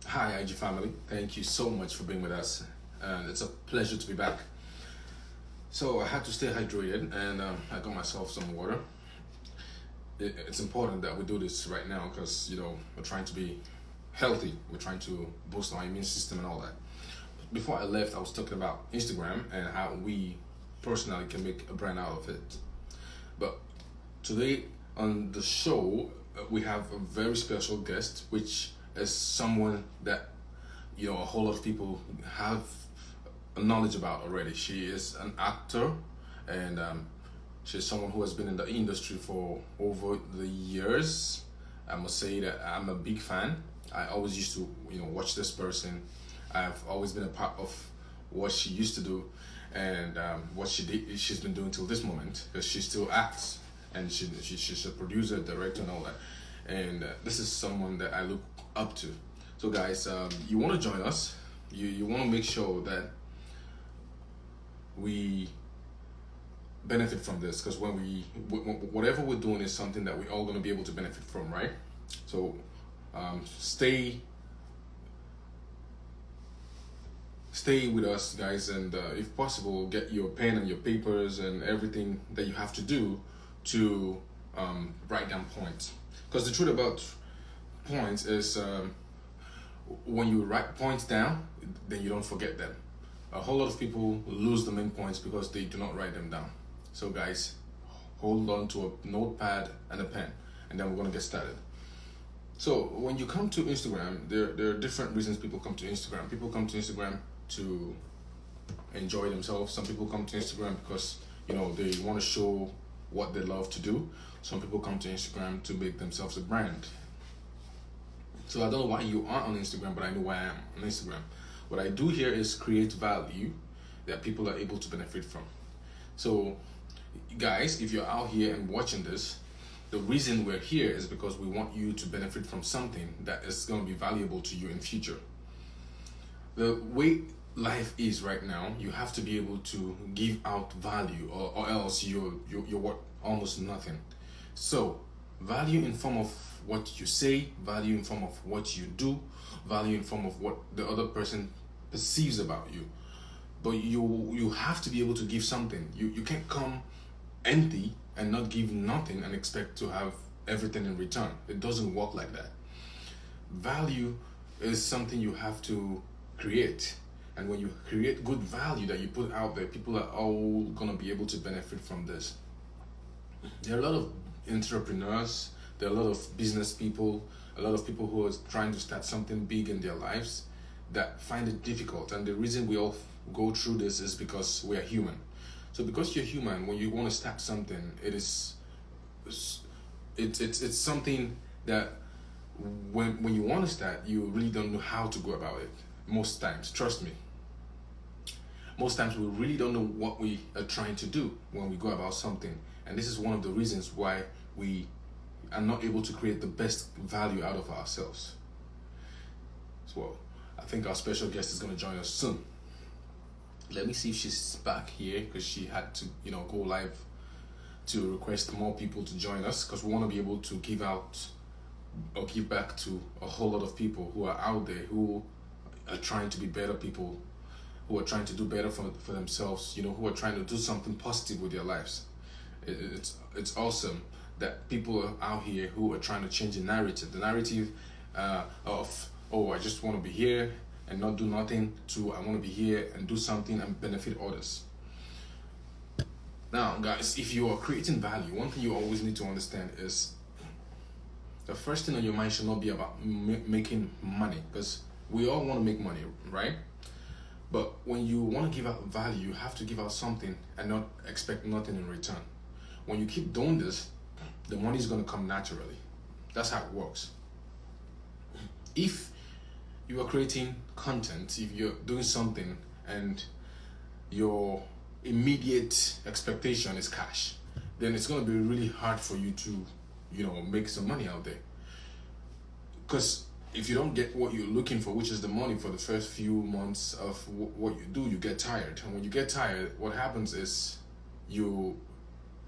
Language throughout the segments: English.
Hi, IG family. Thank you so much for being with us. And it's a pleasure to be back. So, I had to stay hydrated and I got myself some water. It's important that we do this right now because, we're trying to be healthy. We're trying to boost our immune system and all that. Before I left, I was talking about Instagram and how we personally can make a brand out of it. But today on the show, we have a very special guest, which is someone that a whole lot of people have a knowledge about already. She is an actor, and she's someone who has been in the industry for over the years. I must say that I'm a big fan. I always used to, watch this person. I've always been a part of what she used to do, and what she's been doing till this moment, because she still acts, and she's a producer, director, and all that. And this is someone that I look up to. So, guys, you want to join us? You want to make sure that we benefit from this, because whatever we're doing is something that we're all going to be able to benefit from, right? So, stay with us, guys, and if possible, get your pen and your papers and everything that you have to do to write down points. Because the truth about points is, when you write points down, then you don't forget them. A whole lot of people lose the main points because they do not write them down. So, guys, hold on to a notepad and a pen, and then we're gonna get started. So, when you come to Instagram, there are different reasons people come to Instagram. People come to Instagram to enjoy themselves. Some people come to Instagram because they want to show what they love to do. Some people come to Instagram to make themselves a brand. So I don't know why you aren't on Instagram, but I know why I am on Instagram. What I do here is create value that people are able to benefit from. So, guys, if you're out here and watching this, the reason we're here is because we want you to benefit from something that is going to be valuable to you in future. The way life is right now, you have to be able to give out value, or else you're worth almost nothing. So, value in form of what you say, value in form of what you do, value in form of what the other person perceives about you. But you have to be able to give something. You can't come empty and not give nothing and expect to have everything in return. It doesn't work like that. Value is something you have to create. And when you create good value that you put out there, people are all gonna be able to benefit from this. There are a lot of entrepreneurs, there are a lot of business people, a lot of people who are trying to start something big in their lives that find it difficult. And the reason we all go through this is because we are human. So because you're human, when you want to start something, it's something that when you want to start, you really don't know how to go about it. Most times, trust me. Most times we really don't know what we are trying to do when we go about something. And this is one of the reasons why we are not able to create the best value out of ourselves. So I think our special guest is going to join us soon. Let me see if she's back here, because she had to, go live to request more people to join us, because we want to be able to give out or give back to a whole lot of people who are out there who are trying to be better people, who are trying to do better for themselves, who are trying to do something positive with their lives. It's awesome that people are out here who are trying to change the narrative of, oh, I just want to be here and not do nothing, to I want to be here and do something and benefit others. Now, guys, if you are creating value, one thing you always need to understand is the first thing on your mind should not be about making money, because we all want to make money, right? But when you want to give out value, you have to give out something and not expect nothing in return. When you keep doing this, the money is going to come naturally. That's how it works. If you are creating content, if you're doing something and your immediate expectation is cash, then it's going to be really hard for you to, make some money out there. Because if you don't get what you're looking for, which is the money for the first few months of what you do, you get tired. And when you get tired, what happens is you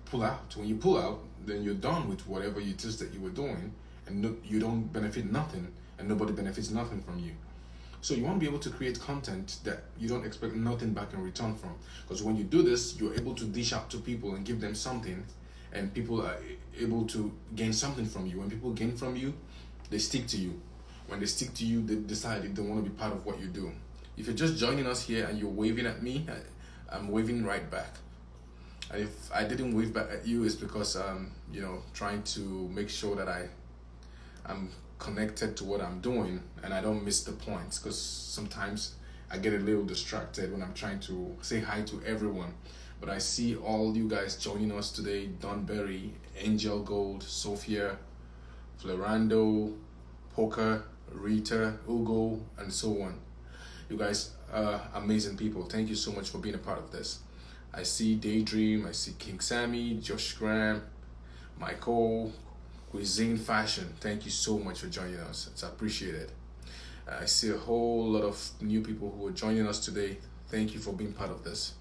pull out. When you pull out, then you're done with whatever it is that you were doing, and you don't benefit nothing, and nobody benefits nothing from you. So you want to be able to create content that you don't expect nothing back in return from. Because when you do this, you're able to dish out to people and give them something, and people are able to gain something from you. When people gain from you, they stick to you. When they stick to you, they decide if they want to be part of what you do. If you're just joining us here and you're waving at me, I'm waving right back. And if I didn't wave back at you, it's because trying to make sure that I'm connected to what I'm doing and I don't miss the points, because sometimes I get a little distracted when I'm trying to say hi to everyone. But I see all you guys joining us today: Don Berry, Angel Gold, Sophia, Florando, Poker, Rita, Ugo, and so on. You guys are amazing people. Thank you so much for being a part of this. I see Daydream, I see King Sammy, Josh Graham, Michael, Cuisine Fashion. Thank you so much for joining us. It's appreciated. I see a whole lot of new people who are joining us today. Thank you for being part of this.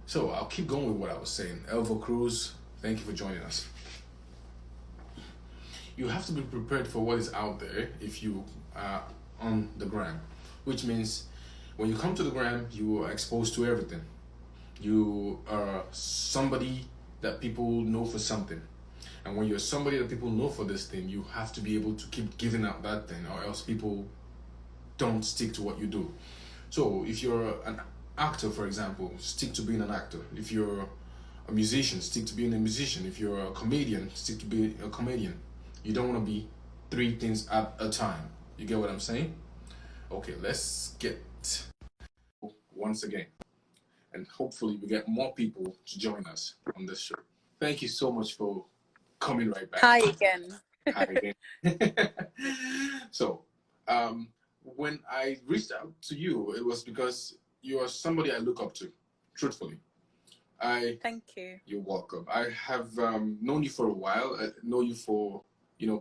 So I'll keep going with what I was saying. Elvo Cruz, thank you for joining us. You have to be prepared for what is out there if you are on the gram, which means when you come to the gram, you are exposed to everything. You are somebody that people know for something. And when you're somebody that people know for this thing, you have to be able to keep giving out that thing, or else people don't stick to what you do. So if you're an actor, for example, stick to being an actor. If you're a musician, stick to being a musician. If you're a comedian, stick to being a comedian. You don't want to be three things at a time. You get what I'm saying? Okay, let's get once again. And hopefully we get more people to join us on this show. Thank you so much for coming right back. Hi again. Hi again. So, when I reached out to you, it was because you are somebody I look up to, truthfully. Thank you. You're welcome. I have known you for a while. I know you for,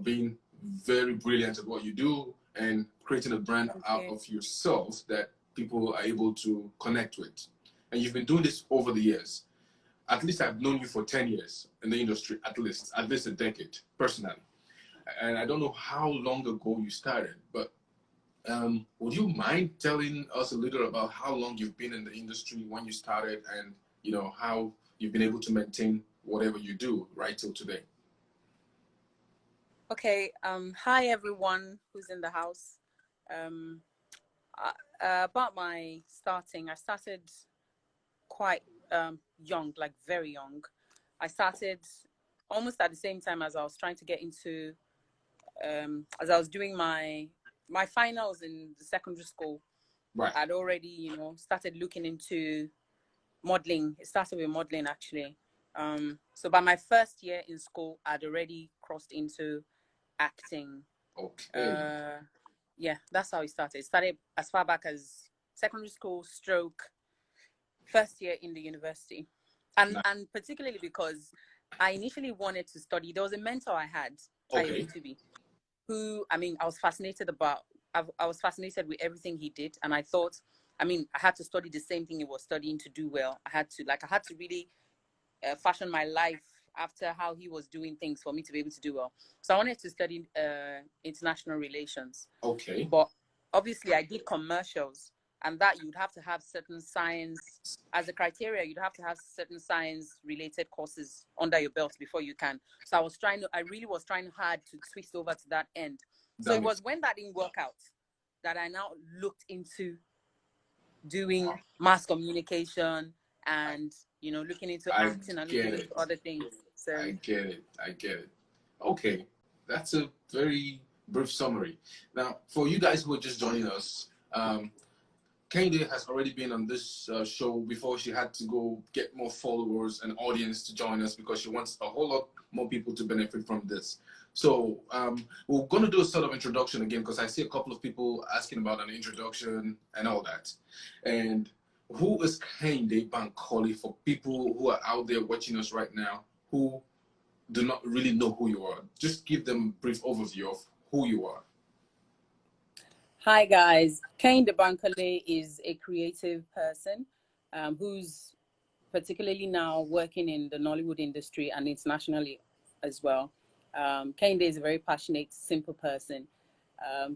being very brilliant at what you do and creating a brand out of yourself that people are able to connect with. And you've been doing this over the years. At least I've known you for 10 years in the industry, at least a decade, personally. And I don't know how long ago you started, but would you mind telling us a little about how long you've been in the industry, when you started, and how you've been able to maintain whatever you do right till today? Okay. Hi everyone who's in the house. About my starting, I started quite young, like very young. I started almost at the same time as I was trying to get into, as I was doing my finals in the secondary school. Right. I'd already, started looking into modeling. It started with modeling actually. So by my first year in school, I'd already crossed into acting. Okay. Yeah, that's how it started. It started as far back as secondary school stroke first year in the university. And particularly because I initially wanted to study. There was a mentor I had, Tubi, who, I was fascinated I was fascinated with everything he did. And I thought, I had to study the same thing he was studying to do well. I had to really fashion my life after how he was doing things for me to be able to do well. So I wanted to study international relations. Okay. But obviously I did commercials, and that you'd have to have certain science as a criteria. You'd have to have certain science related courses under your belt before you can. So I really was trying hard to switch over to that end. So it was when that didn't work out that I now looked into doing mass communication and looking into acting and looking into other things. So I get it. Okay, that's a very brief summary. Now, for you guys who are just joining us, Kehinde has already been on this show before. She had to go get more followers and audience to join us because she wants a whole lot more people to benefit from this. So we're going to do a sort of introduction again because I see a couple of people asking about an introduction and all that. And who is Kehinde Bankole for people who are out there watching us right now who do not really know who you are? Just give them a brief overview of who you are. Hi guys, Kehinde Bankole is a creative person who's particularly now working in the Nollywood industry and internationally as well. Kehinde is a very passionate, simple person.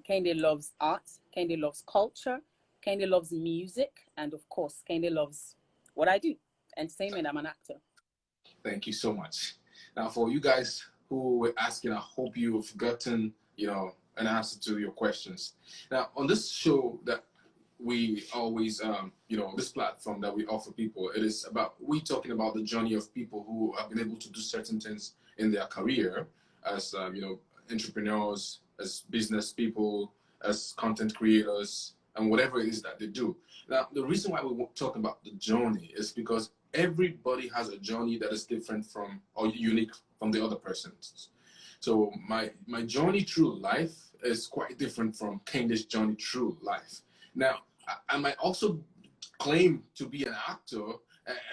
Kehinde loves art. Kehinde loves culture. Kehinde loves music. And of course, Kehinde loves what I do, entertainment. I'm an actor. Thank you so much. Now, for you guys who were asking, I hope you've gotten, an answer to your questions. Now, on this show that we always, this platform that we offer people, it is about we talking about the journey of people who have been able to do certain things in their career as, entrepreneurs, as business people, as content creators, and whatever it is that they do. Now, the reason why we talk about the journey is because everybody has a journey that is different from or unique from the other person's. So my journey through life is quite different from Kehinde's journey through life. Now, I might also claim to be an actor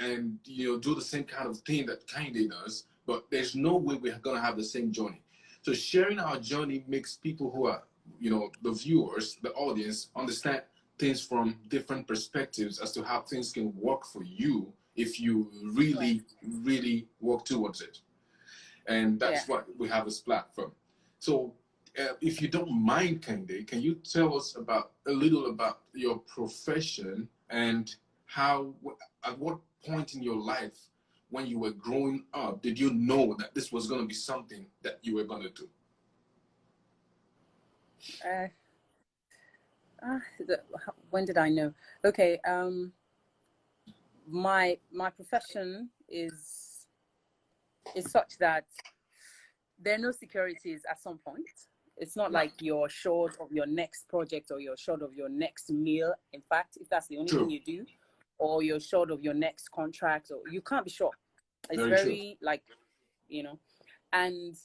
and do the same kind of thing that Kehinde does, but there's no way we're gonna have the same journey. So sharing our journey makes people who are, the viewers, the audience, understand things from different perspectives as to how things can work for you if you really, really work towards it. And that's what we have this platform. So if you don't mind, Kehinde, can you tell us a little about your profession and how, at what point in your life when you were growing up, did you know that this was going to be something that you were going to do? When did I know? Okay, my profession is such that there are no securities at some point. It's not like you're short of your next project or you're short of your next meal. In fact, if that's the only thing you do, or you're short of your next contract, or you can't be sure. It's very like, and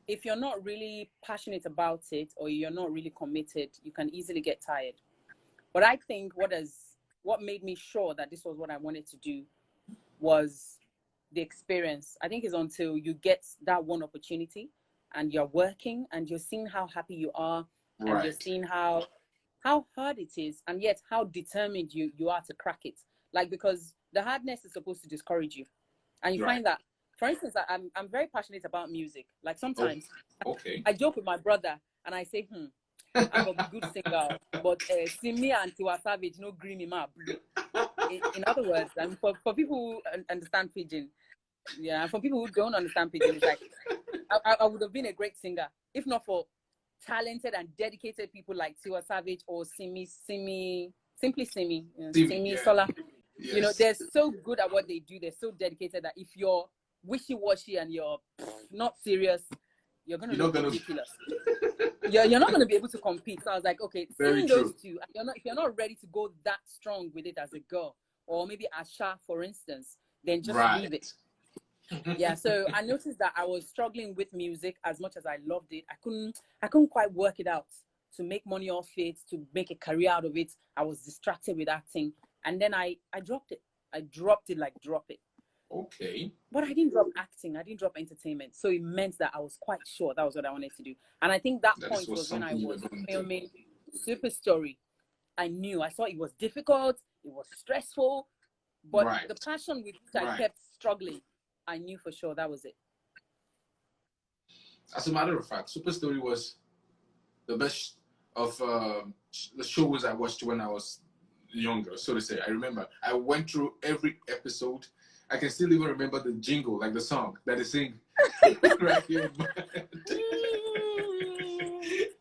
if you're not really passionate about it or you're not really committed, you can easily get tired. But I think what made me sure that this was what I wanted to do was the experience. I think it's until you get that one opportunity and you're working and you're seeing how happy you are and you're seeing how hard it is and yet how determined you are to crack it. Like, because the hardness is supposed to discourage you. And you find that, for instance, I'm very passionate about music. Like sometimes I joke with my brother and I say, I'm a good singer, but see me and Tiwa Savage, no green in my blue. In other words, and for people who understand Pidgin, for people who don't understand Pidgin, it's like, I would have been a great singer if not for talented and dedicated people like Tiwa Savage or Simply Simi, Sola. Yes. They're so good at what they do. They're so dedicated that if you're wishy-washy and you're not serious, you're going to look ridiculous. You're not going to be able to compete. So I was like, okay, seeing those two, if you're not ready to go that strong with it as a girl, or maybe Asha, for instance, then just leave it. So I noticed that I was struggling with music as much as I loved it. I couldn't quite work it out to make money off it, to make a career out of it. I was distracted with acting. And then I dropped it. I dropped it like drop it. Okay. But I didn't drop acting. I didn't drop entertainment. So it meant that I was quite sure that was what I wanted to do. And I think that point was when I was filming Super Story. I saw it was difficult. It was stressful. But the passion with which I kept struggling, I knew for sure that was it. As a matter of fact, Super Story was the best of the shows I watched when I was younger, so to say. I remember I went through every episode. I can still even remember the jingle, like the song that they sing. Right here.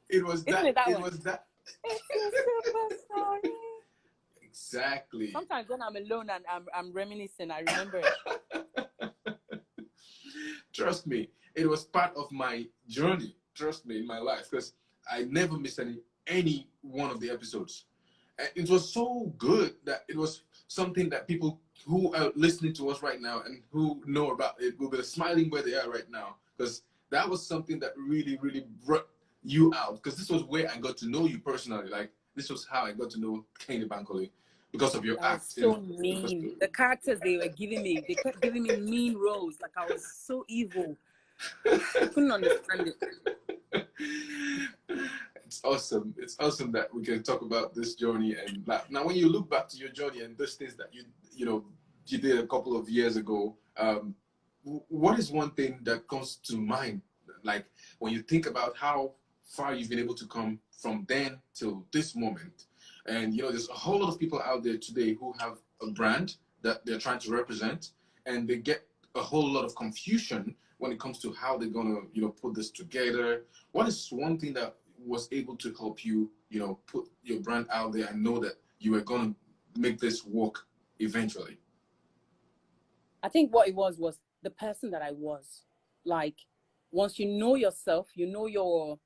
It was that. It was that. Exactly. Sometimes when I'm alone and I'm reminiscing, I remember it. Trust me, it was part of my journey. Trust me, in my life, because I never missed any one of the episodes. And it was so good that it was something that people who are listening to us right now and who know about it will be smiling where they are right now, because that was something that really, really brought you out. Because this was where I got to know you personally. Like, this was how I got to know Kehinde Bankole, because of your act. So mean. The characters they were giving me, they kept giving me mean roles. Like I was so evil. I couldn't understand it. It's awesome. It's awesome that we can talk about this journey and laugh. Now, when you look back to your journey and those things that you did a couple of years ago, what is one thing that comes to mind? Like when you think about how far you've been able to come from then till this moment. And you know, there's a whole lot of people out there today who have a brand that they're trying to represent, and they get a whole lot of confusion when it comes to how they're gonna, you know, put this together. What is one thing that was able to help you, you know, put your brand out there and know that you were gonna make this work eventually? I think what it was the person that I was. Like, once you know yourself, you know your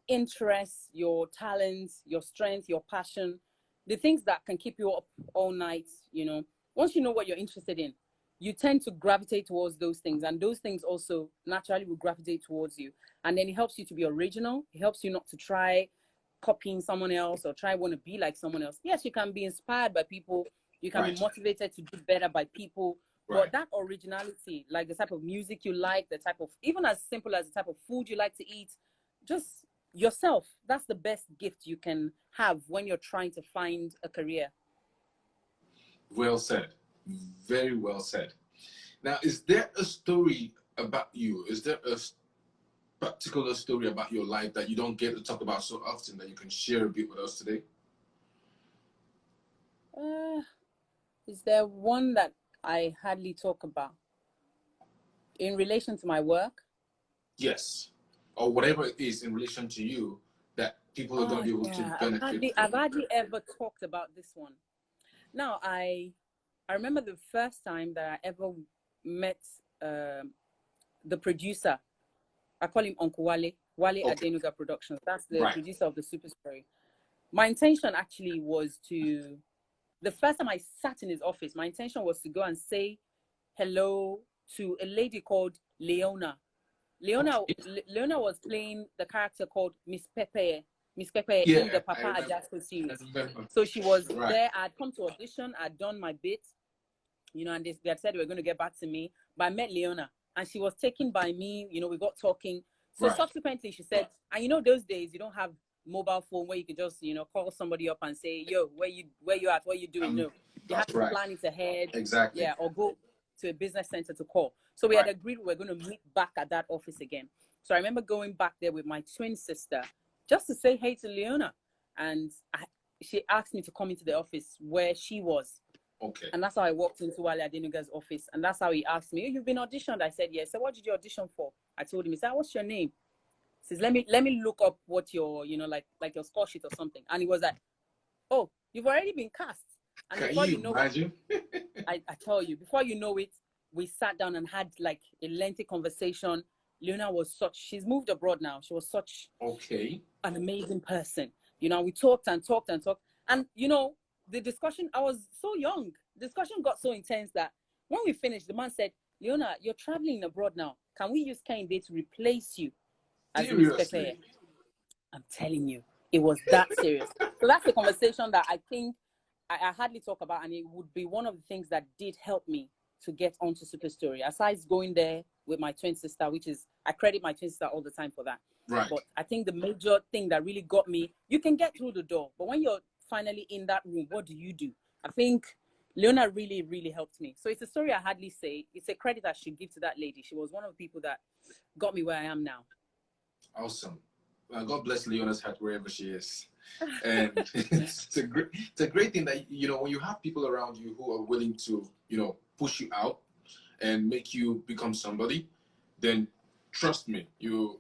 interests, your talents, your strength, your passion, the things that can keep you up all night, you know. Once you know what you're interested in, you tend to gravitate towards those things, and those things also naturally will gravitate towards you. And then it helps you to be original. It helps you not to try copying someone else or try want to be like someone else. Yes, you can be inspired by people. You can be motivated to do better by people. But that originality, like the type of music you like, the type of, even as simple as the type of food you like to eat, just yourself. That's the best gift you can have when you're trying to find a career. Well said. Very well said. Now, is there a story about you? Is there a particular story about your life that you don't get to talk about so often that you can share a bit with us today? Is there one that I hardly talk about in relation to my work? Yes. Or whatever it is in relation to you that people are going to be able to benefit from. I've hardly ever talked about this one. Now, I remember the first time that I ever met the producer. I call him Uncle Wale Adenuga Productions. That's the producer of the Super Story. My intention actually was to, the first time I sat in his office, my intention was to go and say hello to a lady called Leona. Leona was playing the character called Miss Pepe in the Papa Ajasco series. So she was there. I'd come to audition. I'd done my bit, you know, and they had said they were going to get back to me. But I met Leona, and she was taken by me. You know, we got talking. So subsequently, she said, and you know, those days you don't have mobile phone where you could just, you know, call somebody up and say, yo, where you at? What are you doing? No, you have to plan it ahead. Exactly. Yeah, or go to a business center to call. So we had agreed we were going to meet back at that office again. So I remember going back there with my twin sister just to say hey to Leona. And she asked me to come into the office where she was. Okay. And that's how I walked into Wale Adenuga's office. And that's how he asked me, oh, you've been auditioned? I said, yes. So what did you audition for? I told him. He said, what's your name? He says, let me look up what your, you know, like your score sheet or something. And he was like, oh, you've already been cast. And can before you know imagine? I tell you, before you know it, we sat down and had like a lengthy conversation. Leona was she's moved abroad now. She was such an amazing person. You know, we talked and talked and talked. And, you know, the discussion, I was so young. The discussion got so intense that when we finished, the man said, Leona, you're traveling abroad now. Can we use Kehinde to replace you as Miss Pepe? I'm telling you, it was that serious. So that's a conversation that I think I hardly talk about, and it would be one of the things that did help me to get onto Super Story. Aside going there with my twin sister, which is, I credit my twin sister all the time for that. Right. But I think the major thing that really got me, you can get through the door, but when you're finally in that room, what do you do? I think Leona really, really helped me. So it's a story I hardly say. It's a credit I should give to that lady. She was one of the people that got me where I am now. Awesome. God bless Leona's heart wherever she is. And it's a great thing that, you know, when you have people around you who are willing to, you know, push you out and make you become somebody, then trust me, you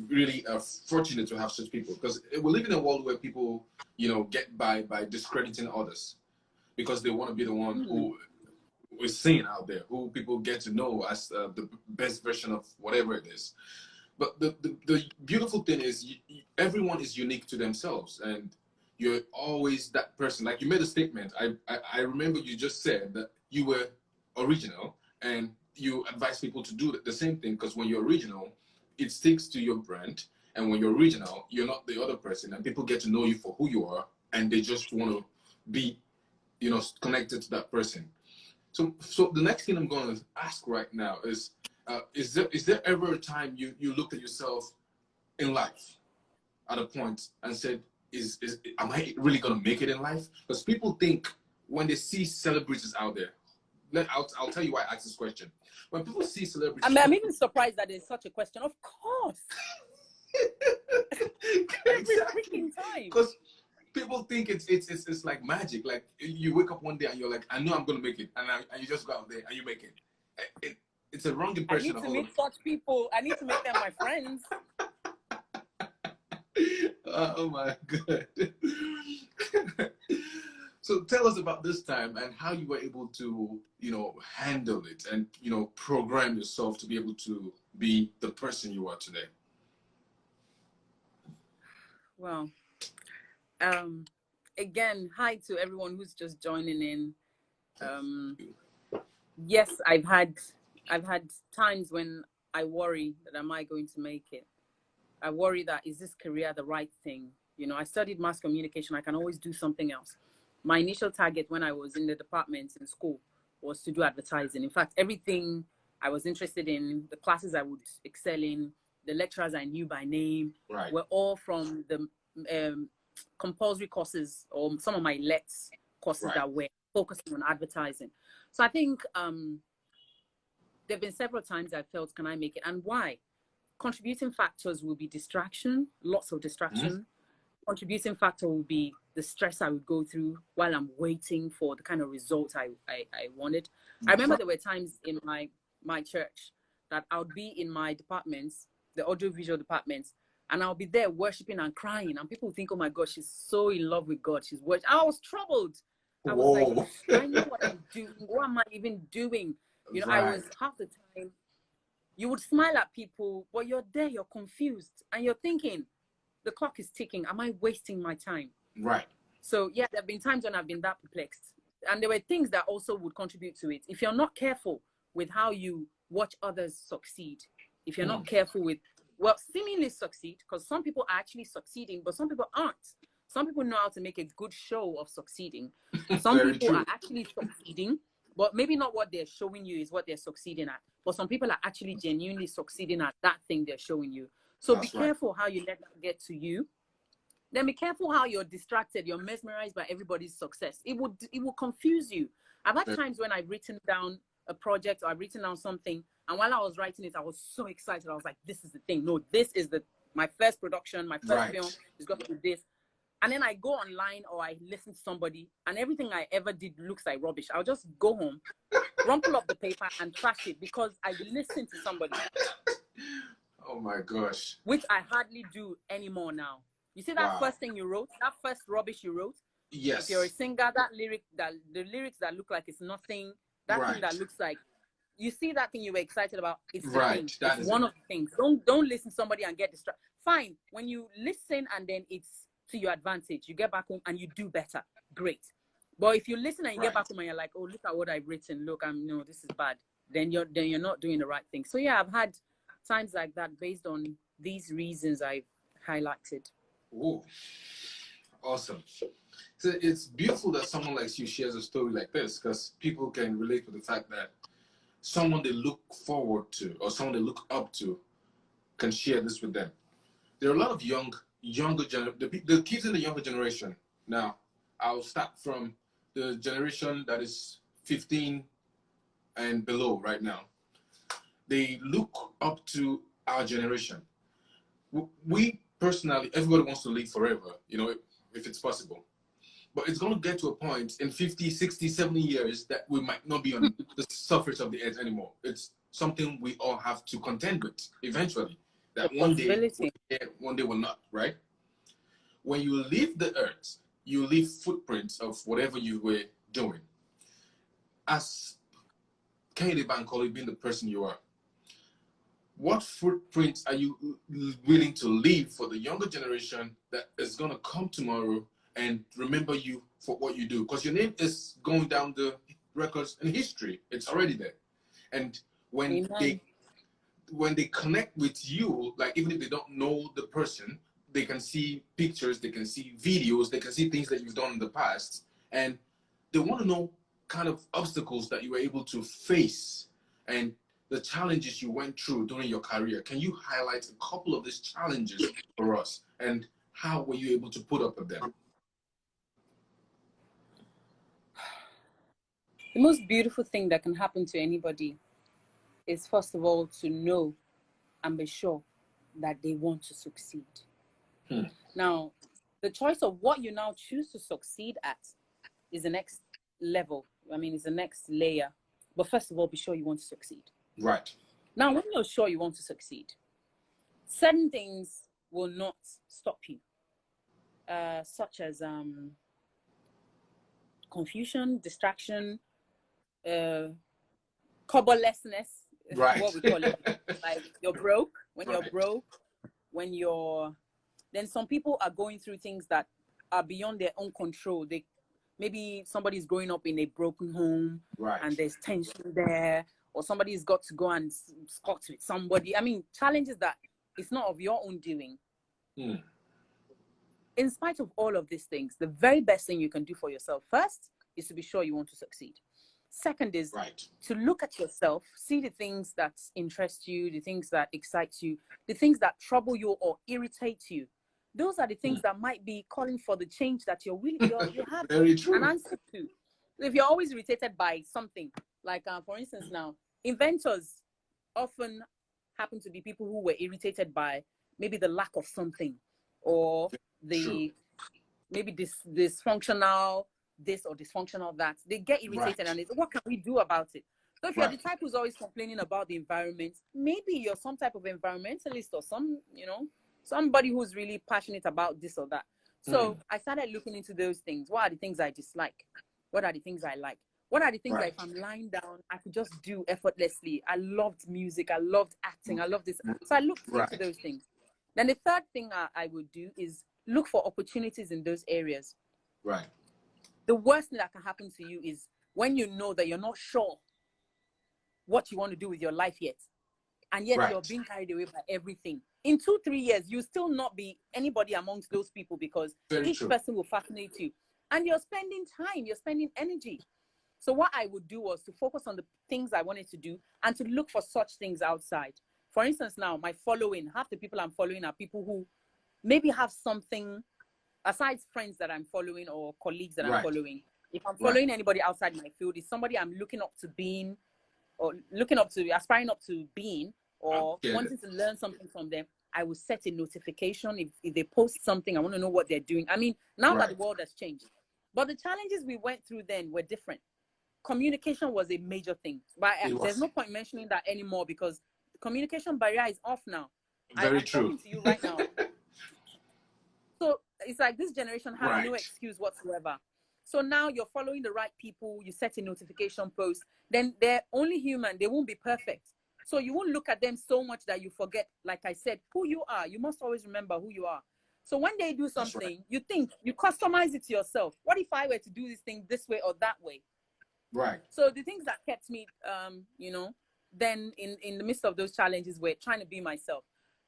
really are fortunate to have such people, because we live in a world where people, you know, get by discrediting others because they want to be the one who is seen out there, who people get to know as the best version of whatever it is. But the beautiful thing is everyone is unique to themselves, and you're always that person. Like you made a statement. I remember you just said that you were original, and you advise people to do the same thing, because when you're original, it sticks to your brand. And when you're original, you're not the other person, and people get to know you for who you are, and they just want to be, you know, connected to that person. So the next thing I'm going to ask right now is there ever a time you looked at yourself in life at a point and said, am I really going to make it in life? Because people think when they see celebrities out there, I'll tell you why I asked this question. When people see celebrities, I'm even surprised that there's such a question. Of course. Every Exactly. freaking time. Because people think it's like magic. Like you wake up one day and you're like, I know I'm gonna make it, and you just go out there and you make it. It's a wrong I impression need of to all meet of such people. I need to make them my friends. Oh my god. So tell us about this time and how you were able to, handle it and, program yourself to be able to be the person you are today. Well, again, hi to everyone who's just joining in. Yes, I've had times when I worry that am I going to make it? I worry that is this career the right thing? I studied mass communication. I can always do something else. My initial target when I was in the department in school was to do advertising. In fact, everything I was interested in, the classes I would excel in, the lecturers I knew by name, Right. were all from the compulsory courses or some of my LETs courses Right. that were focusing on advertising. So I think there have been several times I felt, can I make it? And why? Contributing factors will be distraction, lots of distraction. Mm-hmm. Contributing factor will be the stress I would go through while I'm waiting for the kind of result I wanted. I remember there were times in my church that I would be in my departments, the audiovisual departments, and I'll be there worshiping and crying. And people think, oh my God, she's so in love with God. She's worshiping. I was troubled. I was like, I know what I'm doing. What am I even doing? Right. I was half the time, you would smile at people, but you're there, you're confused, and you're thinking, the clock is ticking. Am I wasting my time? Right. So yeah, there have been times when I've been that perplexed. And there were things that also would contribute to it. If you're not careful with how you watch others succeed, if you're not careful with, seemingly succeed, because some people are actually succeeding, but some people aren't. Some people know how to make a good show of succeeding. Some people are actually succeeding, but maybe not what they're showing you is what they're succeeding at. But some people are actually genuinely succeeding at that thing they're showing you. So be careful how you let that get to you. Then be careful how you're distracted, you're mesmerized by everybody's success. It will confuse you. I've had times when I've written down a project or I've written down something, and while I was writing it, I was so excited. I was like, this is the thing. No, this is my first production, my first film is going to be this. And then I go online or I listen to somebody and everything I ever did looks like rubbish. I'll just go home, rumple up the paper and trash it because I listened to somebody. Oh my gosh. Which I hardly do anymore now. You see that first thing you wrote, that first rubbish you wrote? Yes. If you're a singer, the lyrics that look like it's nothing, that thing that looks like, you see that thing you were excited about, it's the thing. It's one of the things. Don't listen to somebody and get distracted. Fine, when you listen and then it's to your advantage, you get back home and you do better, great. But if you listen and you get back home and you're like, oh, look at what I've written, look, no, this is bad, then you're not doing the right thing. So yeah, I've had times like that based on these reasons I've highlighted. Oh, awesome. So it's beautiful that someone like you shares a story like this because people can relate with the fact that someone they look forward to or someone they look up to can share this with them. There are a lot of the kids in the younger generation. Now, I'll start from the generation that is 15 and below right now. They look up to our generation. We personally, everybody wants to live forever, if it's possible. But it's going to get to a point in 50, 60, 70 years that we might not be on the surface of the earth anymore. It's something we all have to contend with eventually. That one day will not, right? When you leave the earth, you leave footprints of whatever you were doing. As Kehinde Bankole being the person you are, what footprints are you willing to leave for the younger generation that is going to come tomorrow and remember you for what you do? Because your name is going down the records in history. It's already there. And when they connect with you, like even if they don't know the person, they can see pictures, they can see videos, they can see things that you've done in the past. And they want to know kind of obstacles that you were able to face and the challenges you went through during your career. Can you highlight a couple of these challenges for us and how were you able to put up with them? The most beautiful thing that can happen to anybody is, first of all, to know and be sure that they want to succeed. Now, the choice of what you now choose to succeed at is the next level. I mean, it's the next layer. But first of all, be sure you want to succeed. Right. Now, when you're sure you want to succeed, certain things will not stop you, such as confusion, distraction, coverlessness, Right. what we call it. Like you're broke. When you're broke, when you're, then some people are going through things that are beyond their own control. They maybe somebody's growing up in a broken home, and there's tension there, or somebody's got to go and scot with somebody. I mean, challenges that it's not of your own doing. In spite of all of these things, the very best thing you can do for yourself first is to be sure you want to succeed. Second is to look at yourself, see the things that interest you, the things that excite you, the things that trouble you or irritate you. Those are the things that might be calling for the change that you have an answer to. If you're always irritated by something, like for instance now, inventors often happen to be people who were irritated by maybe the lack of something, or the maybe dysfunctional this or dysfunctional that. They get irritated and it's, what can we do about it? So if you're the type who's always complaining about the environment, maybe you're some type of environmentalist or somebody who's really passionate about this or that. So I started looking into those things. What are the things I dislike? What are the things I like? What are the things that if I'm lying down, I could just do effortlessly? I loved music. I loved acting. I loved this. So I looked into those things. Then the third thing I would do is look for opportunities in those areas. Right. The worst thing that can happen to you is when you know that you're not sure what you want to do with your life yet, and yet you're being carried away by everything. In 2-3 years, you'll still not be anybody amongst those people, because each person will fascinate you. And you're spending time, you're spending energy. So what I would do was to focus on the things I wanted to do and to look for such things outside. For instance, now, my following, half the people I'm following are people who maybe have something, aside friends that I'm following or colleagues that I'm following. If I'm following anybody outside my field, it's somebody I'm looking up to being, or aspiring up to being, or wanting to learn something from them. I will set a notification. If they post something, I want to know what they're doing. I mean, now that the world has changed. But the challenges we went through then were different. Communication was a major thing. But there's no point mentioning that anymore, because the communication barrier is off now. I'm talking to you right now. So it's like this generation has no excuse whatsoever. So now you're following the right people, you set a notification post, then they're only human, they won't be perfect. So you won't look at them so much that you forget, like I said, who you are. You must always remember who you are. So when they do something, you think, you customize it to yourself. What if I were to do this thing this way or that way? Right. So the things that kept me, then in the midst of those challenges were trying to be myself.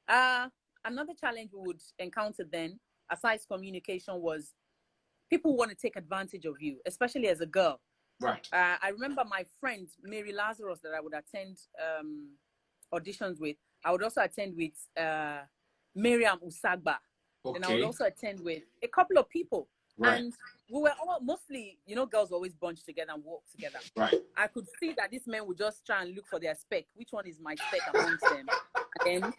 Another challenge we would encounter then, aside communication, was people want to take advantage of you, especially as a girl. Right. I remember my friend, Mary Lazarus, that I would attend auditions with. I would also attend with Miriam Usagba. And I would also attend with a couple of people. Right. And we were all mostly, girls always bunched together and walk together. Right. I could see that these men would just try and look for their spec. Which one is my spec amongst them? And then,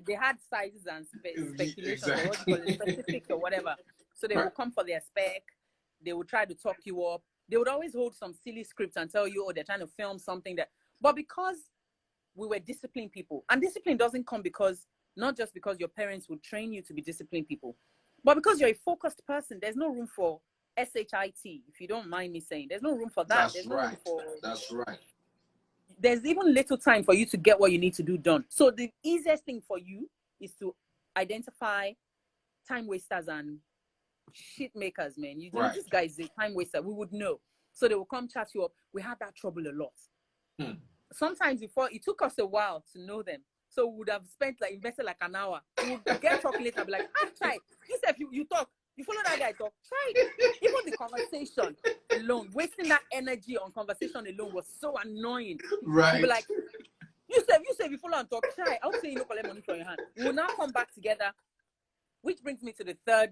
they had sizes and speculations, or what you call it, specifics or whatever. So they would come for their spec. They would try to talk you up. They would always hold some silly script and tell you, they're trying to film something but because we were disciplined people, and discipline doesn't come not just because your parents would train you to be disciplined people, but because you're a focused person. There's no room for SHIT, if you don't mind me saying. There's no room for that. That's right. There's even little time for you to get what you need to do done. So the easiest thing for you is to identify time wasters and shit makers, man. This guy is a time waster. We would know. So they will come chat you up. We had that trouble a lot. Sometimes it took us a while to know them. So we would have invested like an hour. We would get talking later, be like, try. Instead, you talk, you follow that guy talk, try it. Even the conversation alone, wasting that energy on conversation alone was so annoying. Right. You'd be like, you say you follow and talk, try. I would say you don't collect money from your hand. We will now come back together, which brings me to the third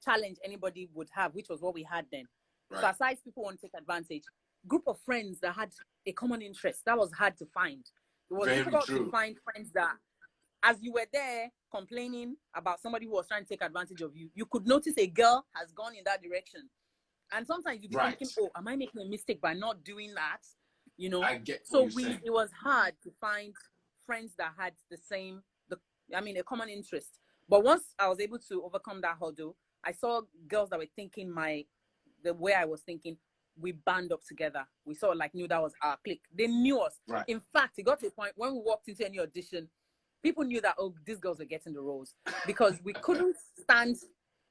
challenge anybody would have, which was what we had then. Right. So aside people want to take advantage, group of friends that had a common interest, that was hard to find. It was difficult to find friends that as you were there complaining about somebody who was trying to take advantage of you, you could notice a girl has gone in that direction. And sometimes you'd be thinking, oh, am I making a mistake by not doing that? You know? I get so what you're saying. It was hard to find friends that had a common interest. But once I was able to overcome that hurdle, I saw girls that were thinking the way I was thinking. We band up together. We sort of like knew that was our clique. They knew us. Right. In fact, it got to a point when we walked into any audition, people knew that, oh, these girls were getting the roles, because we couldn't stand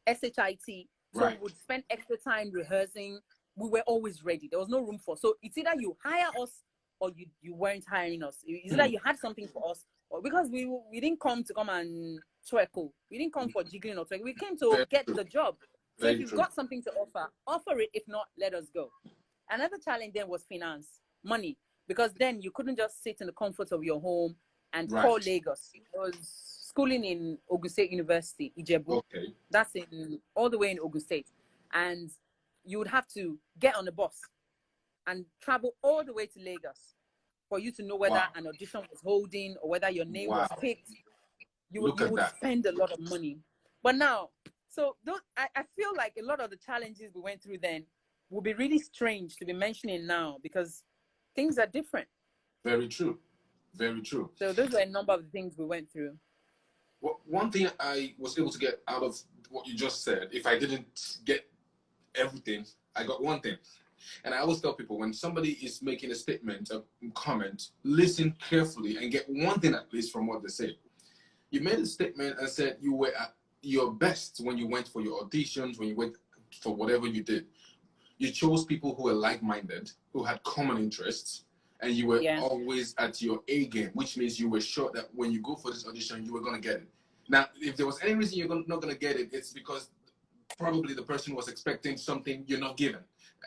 SHIT. So we would spend extra time rehearsing. We were always ready. There was no room for. So it's either you hire us or you weren't hiring us. It's either you had something for us, or because we didn't come to come and twerk. We didn't come for jiggling or twerk. We came to get the job. So if you've got something to offer it. If not, let us go. Another challenge then was finance, money, because then you couldn't just sit in the comfort of your home and call Lagos. It was schooling in Ogun State University, Ijebu. Okay. That's all the way in Ogun State. And you would have to get on a bus and travel all the way to Lagos for you to know whether an audition was holding or whether your name was picked. You would spend a lot of money. But now, I feel like a lot of the challenges we went through then will be really strange to be mentioning now, because things are different. Very true. Very true. So those were a number of the things we went through. Well, one thing I was able to get out of what you just said, if I didn't get everything, I got one thing. And I always tell people, when somebody is making a statement, a comment, listen carefully and get one thing at least from what they say. You made a statement and said you were at your best when you went for your auditions, when you went for whatever you did. You chose people who were like-minded, who had common interests, and you were always at your A game, which means you were sure that when you go for this audition, you were going to get it. Now, if there was any reason you're not going to get it, it's because probably the person was expecting something you're not given,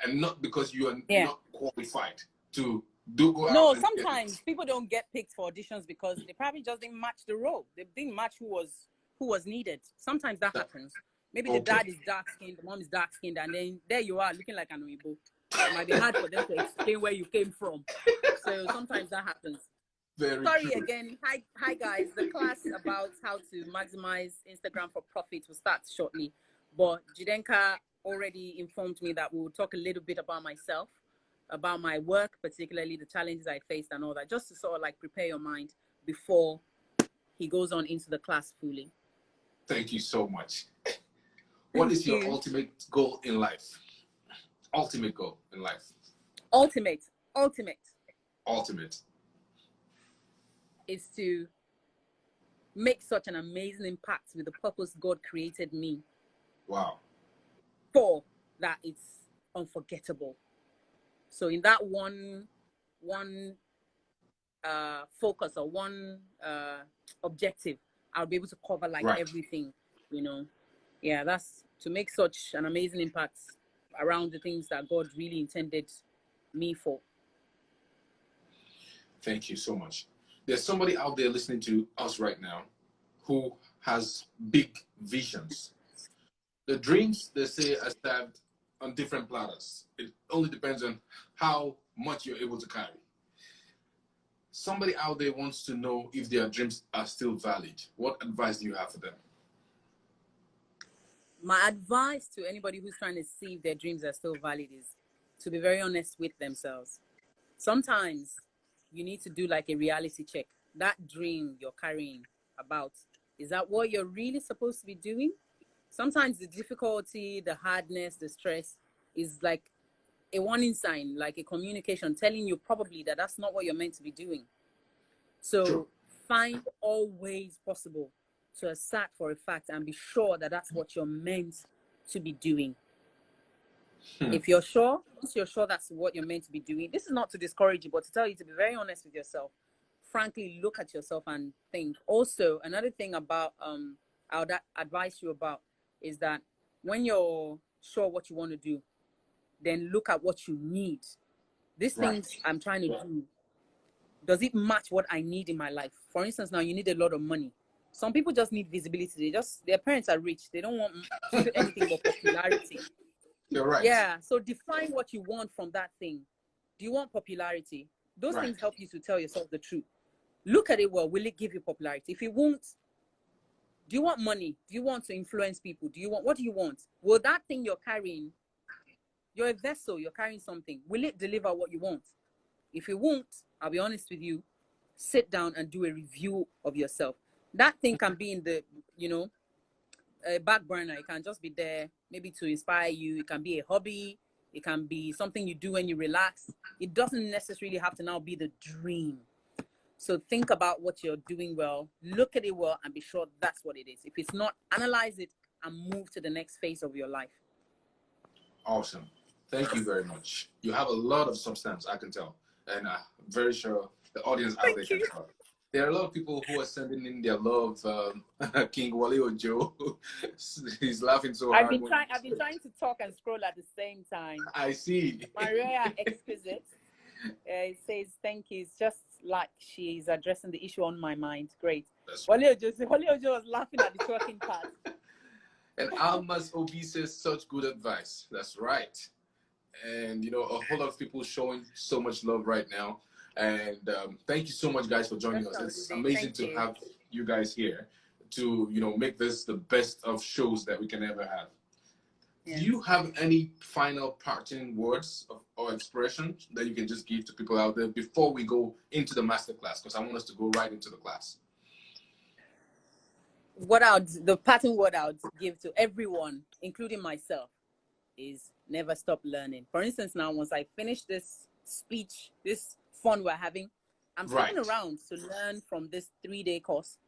and not because you are not qualified to go out. No, sometimes people don't get picked for auditions because they probably just didn't match the role. They didn't match who was needed. Sometimes that happens. Maybe the dad is dark-skinned, the mom is dark-skinned, and then there you are looking like an Oyibo. It might be hard for them to explain where you came from. So sometimes that happens. Sorry again. Hi guys. The class about how to maximize Instagram for profit will start shortly. But Jidenka already informed me that we will talk a little bit about myself, about my work, particularly the challenges I faced and all that, just to sort of like prepare your mind before he goes on into the class fully. Thank you so much. What is your ultimate goal in life? Ultimate goal in life. Ultimate is to make such an amazing impact with the purpose God created me. Wow. For that it's unforgettable. So in that one focus or one objective, I'll be able to cover like everything, you know. Yeah, that's to make such an amazing impact around the things that God really intended me for. Thank you so much. There's somebody out there listening to us right now who has big visions. The dreams, they say, are served on different platters. It only depends on how much you're able to carry. Somebody out there wants to know if their dreams are still valid. What advice do you have for them? My advice to anybody who's trying to see if their dreams are still valid is to be very honest with themselves. Sometimes you need to do like a reality check. That dream you're carrying about, is that what you're really supposed to be doing? Sometimes the difficulty, the hardness, the stress is like a warning sign, like a communication telling you probably that that's not what you're meant to be doing. So find all ways possible to assert for a fact and be sure that that's what you're meant to be doing. If you're sure, once you're sure that's what you're meant to be doing, this is not to discourage you, but to tell you to be very honest with yourself. Frankly, look at yourself and think. Also, another thing about I would advise you about is that when you're sure what you want to do, then look at what you need. These things I'm trying to do, does it match what I need in my life? For instance, now you need a lot of money. Some people just need visibility. Their parents are rich. They don't want anything but popularity. You're right. Yeah. So define what you want from that thing. Do you want popularity? Those things help you to tell yourself the truth. Look at it well. Will it give you popularity? If it won't, do you want money? Do you want to influence people? What do you want? Will that thing you're carrying, you're a vessel, you're carrying something, will it deliver what you want? If it won't, I'll be honest with you, sit down and do a review of yourself. That thing can be in the, back burner. It can just be there, maybe to inspire you. It can be a hobby. It can be something you do when you relax. It doesn't necessarily have to now be the dream. So think about what you're doing well, look at it well, and be sure that's what it is. If it's not, analyze it and move to the next phase of your life. Awesome. Thank you very much. You have a lot of substance, I can tell. And I'm very sure the audience out there can tell. There are a lot of people who are sending in their love. King Wale Ojo, he's laughing so hard. I've been trying to talk and scroll at the same time. I see. Maria Exquisite. It says, thank you. It's just like she's addressing the issue on my mind. Great. Wale Ojo was laughing at the twerking part. And Almas Obi says, such good advice. That's right. And, a whole lot of people showing so much love right now. And thank you so much, guys, for joining us. It's amazing to have you guys here to, make this the best of shows that we can ever have. Yes. Do you have any final parting words or expressions that you can just give to people out there before we go into the masterclass? Because I want us to go right into the class. The parting word I would give to everyone, including myself, is never stop learning. For instance, now, once I finish this speech, this fun we're having, I'm sticking around to learn from this 3-day course.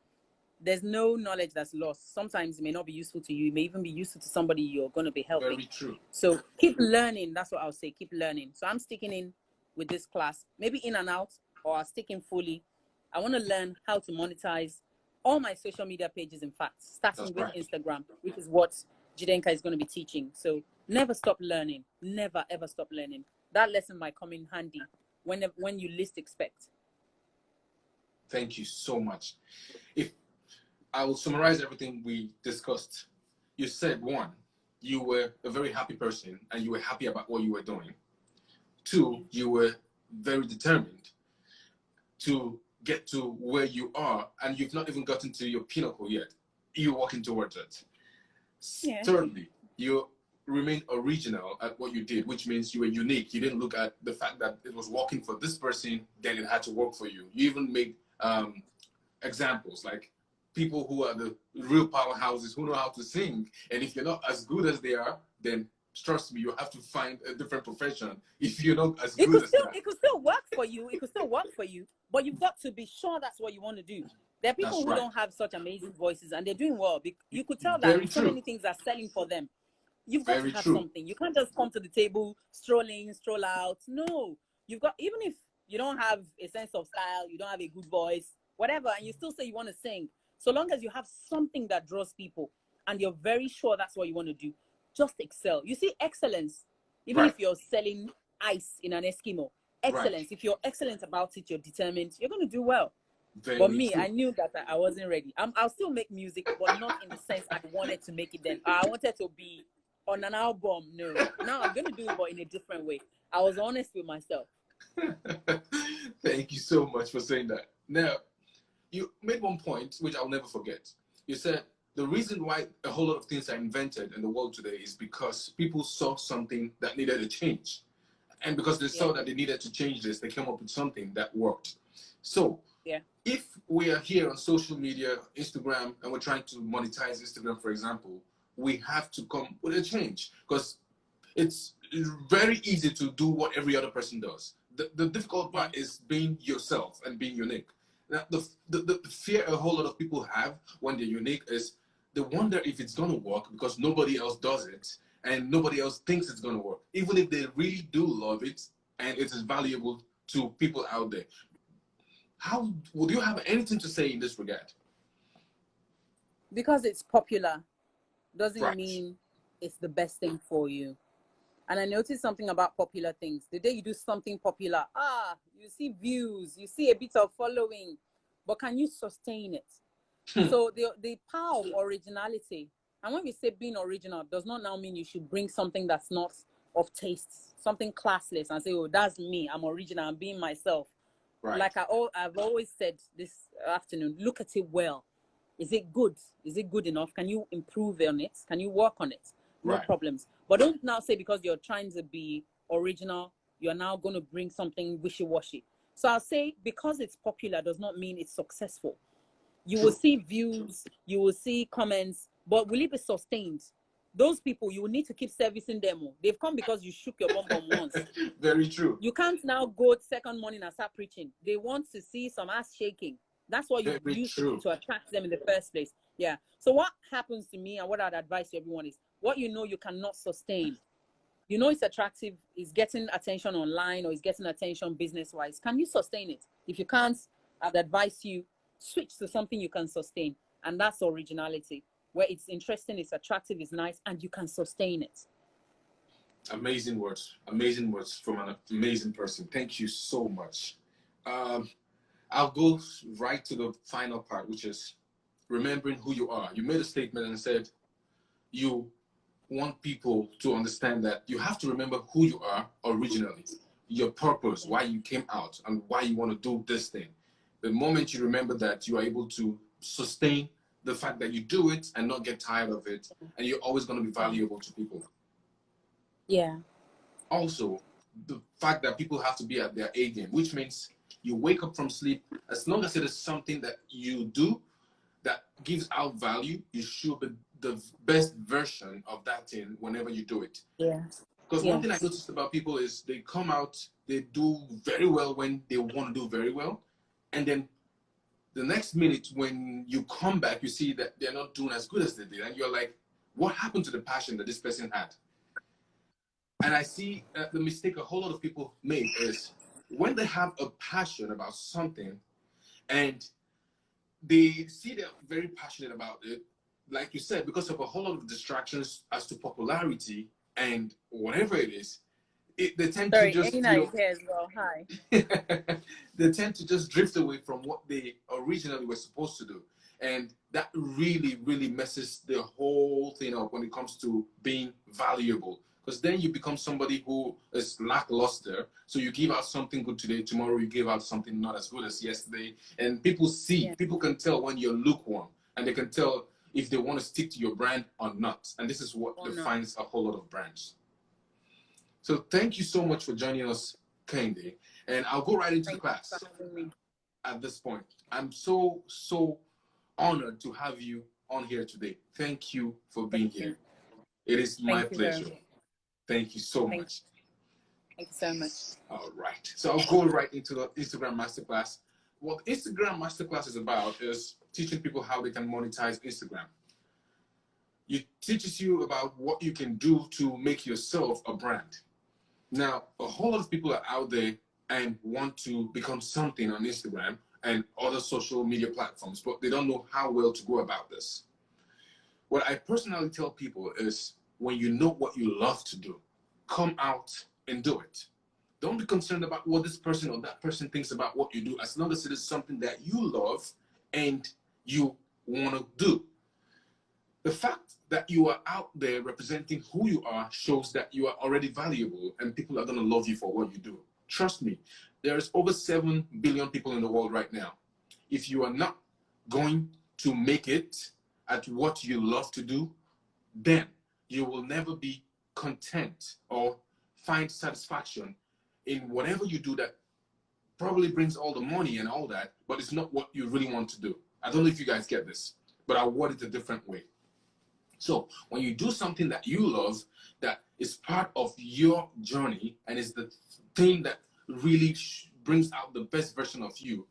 There's no knowledge that's lost. Sometimes it may not be useful to you. It may even be useful to somebody you're going to be helping. Very true. So keep learning. That's what I'll say. Keep learning. So I'm sticking in with this class, maybe in and out, or I'll stick in fully. I want to learn how to monetize all my social media pages, in fact, starting with Instagram, which is what Jidenka is going to be teaching. So never stop learning. Never, ever stop learning. That lesson might come in handy when you least expect. Thank you so much. If I will summarize everything we discussed. You said, 1, you were a very happy person and you were happy about what you were doing. 2, you were very determined to get to where you are, and you've not even gotten to your pinnacle yet. You're walking towards it. Yeah. Thirdly, you remain original at what you did, which means you were unique. You didn't look at the fact that it was working for this person, then it had to work for you. You even made examples like people who are the real powerhouses who know how to sing. And if you're not as good as they are, then trust me, you have to find a different profession. If you're not as good as that. It could still work for you. It could still work for you. But you've got to be sure that's what you want to do. There are people who don't have such amazing voices and they're doing well. You could tell that so many things are selling for them. You've got to have something. You can't just come to the table, stroll in, stroll out. No. You've got, even if you don't have a sense of style, you don't have a good voice, whatever, and you still say you want to sing, so long as you have something that draws people and you're very sure that's what you want to do, just excel. You see, excellence, even if you're selling ice in an Eskimo, excellence, if you're excellent about it, you're determined, you're going to do well. But me, I knew that I wasn't ready. I'll still make music, but not in the sense I wanted to make it then. I wanted to be on an album. No. Now I'm going to do it, but in a different way. I was honest with myself. Thank you so much for saying that. Now, you made one point, which I'll never forget. You said the reason why a whole lot of things are invented in the world today is because people saw something that needed a change. And because they saw that they needed to change this, they came up with something that worked. So, if we are here on social media, Instagram, and we're trying to monetize Instagram, for example, we have to come with a change, because it's very easy to do what every other person does. The difficult part is being yourself and being unique. Now, the fear a whole lot of people have when they're unique is they wonder if it's going to work because nobody else does it and nobody else thinks it's going to work, even if they really do love it and it is valuable to people out there. How would you have anything to say in this regard? Because it's popular doesn't mean it's the best thing for you. And I noticed something about popular things. The day you do something popular, you see views, you see a bit of following, but can you sustain it? So the power of originality, and when we say being original, does not now mean you should bring something that's not of taste, something classless, and say, oh, that's me, I'm original, I'm being myself. like I've always said this afternoon, look at it well. Is it good? Is it good enough? Can you improve on it? Can you work on it? No problems. But don't now say because you're trying to be original, you're now going to bring something wishy-washy. So I'll say because it's popular does not mean it's successful. You will see views, you will see comments, but will it be sustained? Those people, you will need to keep servicing them. They've come because you shook your bum once. Very true. You can't now go second morning and start preaching. They want to see some ass shaking. That's what you used to attract them in the first place. Yeah. So what happens to me and what I'd advise to everyone is what you know you cannot sustain. You know it's attractive, it's getting attention online or it's getting attention business-wise. Can you sustain it? If you can't, I'd advise you switch to something you can sustain. And that's originality, where it's interesting, it's attractive, it's nice, and you can sustain it. Amazing words from an amazing person. Thank you so much. I'll go right to the final part, which is remembering who you are. You made a statement and said you want people to understand that you have to remember who you are originally, your purpose, why you came out, and why you want to do this thing. The moment you remember that, you are able to sustain the fact that you do it and not get tired of it, and you're always going to be valuable to people. Yeah. Also, the fact that people have to be at their A game, which means you wake up from sleep, as long as it is something that you do that gives out value, you should be the best version of that thing whenever you do it. Yeah. Because one thing I noticed about people is they come out, they do very well when they want to do very well. And then the next minute when you come back, you see that they're not doing as good as they did. And you're like, what happened to the passion that this person had? And I see the mistake a whole lot of people make is when they have a passion about something and they see they're very passionate about it, like you said, because of a whole lot of distractions as to popularity and whatever it is, they tend to just here as well. Hi. they tend to just drift away from what they originally were supposed to do, and that really, really messes the whole thing up when it comes to being valuable. Because then you become somebody who is lackluster. So you give out something good today, tomorrow you give out something not as good as yesterday, and people see, people can tell when you're lukewarm, and they can tell if they want to stick to your brand or not. And this is what defines a whole lot of brands. So thank you so much for joining us, Kehinde. And I'll go right into the class at this point. I'm so honored to have you on here today. Thank you for being here. It is my pleasure. Thank you so much. Thank you so much. All right. So I'll go right into the Instagram Masterclass. What Instagram Masterclass is about is teaching people how they can monetize Instagram. It teaches you about what you can do to make yourself a brand. Now, a whole lot of people are out there and want to become something on Instagram and other social media platforms, but they don't know how well to go about this. What I personally tell people is when you know what you love to do, come out and do it. Don't be concerned about what this person or that person thinks about what you do, as long as it is something that you love and you want to do. The fact that you are out there representing who you are shows that you are already valuable and people are going to love you for what you do. Trust me, there's over 7 billion people in the world right now. If you are not going to make it at what you love to do, then you will never be content or find satisfaction in whatever you do that probably brings all the money and all that, but it's not what you really want to do. I don't know if you guys get this, but I'll word it a different way. So when you do something that you love, that is part of your journey and is the thing that really brings out the best version of you,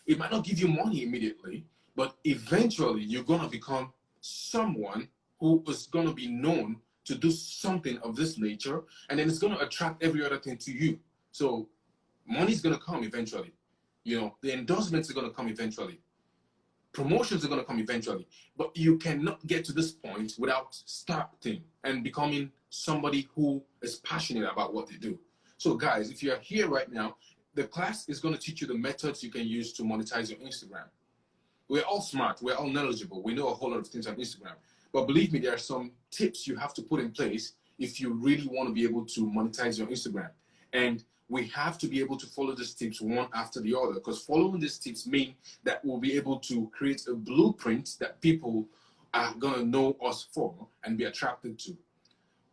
it might not give you money immediately, but eventually you're going to become someone who is going to be known to do something of this nature, and then it's going to attract every other thing to you. So money's going to come eventually. You know, the endorsements are going to come eventually. Promotions are going to come eventually, but you cannot get to this point without starting and becoming somebody who is passionate about what they do. So guys, if you're here right now, the class is going to teach you the methods you can use to monetize your Instagram. We're all smart, we're all knowledgeable, we know a whole lot of things on Instagram, but believe me, there are some tips you have to put in place if you really want to be able to monetize your Instagram. And we have to be able to follow these tips one after the other, because following these tips mean that we'll be able to create a blueprint that people are going to know us for and be attracted to.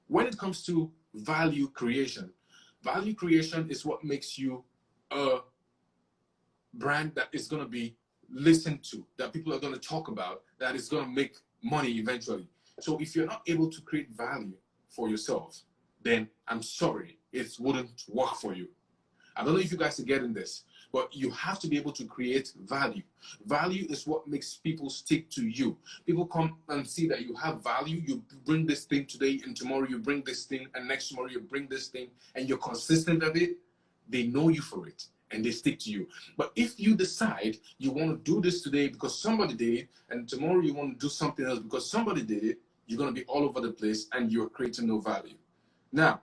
When it comes to value creation is what makes you a brand that is going to be listened to, that people are going to talk about, that is going to make money eventually. So if you're not able to create value for yourself, then I'm sorry, it wouldn't work for you. I don't know if you guys are getting this, but you have to be able to create value. Value is what makes people stick to you. People come and see that you have value. You bring this thing today, and tomorrow you bring this thing, and next tomorrow you bring this thing, and you're consistent at it. They know you for it, and they stick to you. But if you decide you want to do this today because somebody did it, and tomorrow you want to do something else because somebody did it, you're going to be all over the place, and you're creating no value. Now,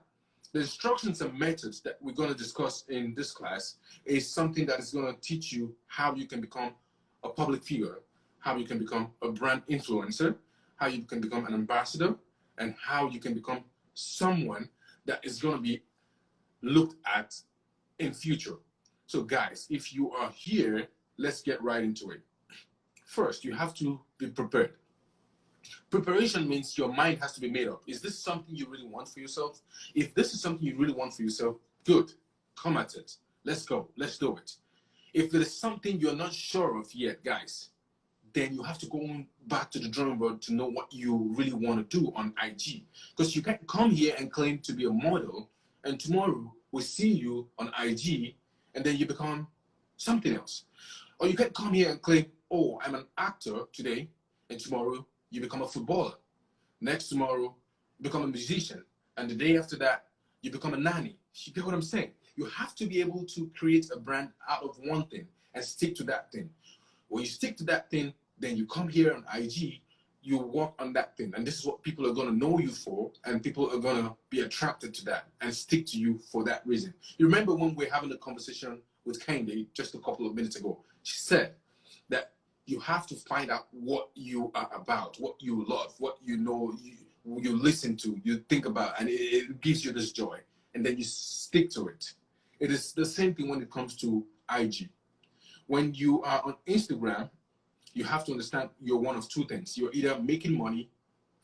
the instructions and methods that we're going to discuss in this class is something that is going to teach you how you can become a public figure, how you can become a brand influencer, how you can become an ambassador, and how you can become someone that is going to be looked at in future. So guys, if you are here, let's get right into it. First, you have to be prepared. Preparation means your mind has to be made up. Is this something you really want for yourself? If this is something you really want for yourself, good. Come at it. Let's go. Let's do it. If it is something you're not sure of yet, guys, then you have to go back to the drawing board to know what you really want to do on IG. Because you can't come here and claim to be a model, and tomorrow we see you on IG, and then you become something else. Or you can't come here and claim, oh, I'm an actor today, and tomorrow you become a footballer. Next tomorrow, you become a musician. And the day after that, you become a nanny. You get what I'm saying? You have to be able to create a brand out of one thing and stick to that thing. When you stick to that thing, then you come here on IG, you work on that thing. And this is what people are going to know you for, and people are going to be attracted to that and stick to you for that reason. You remember when we were having a conversation with Kehinde just a couple of minutes ago? She said that you have to find out what you are about, what you love, what you know, you listen to, you think about, and it gives you this joy. And then you stick to it. It is the same thing when it comes to IG. When you are on Instagram, you have to understand you're one of two things. You're either making money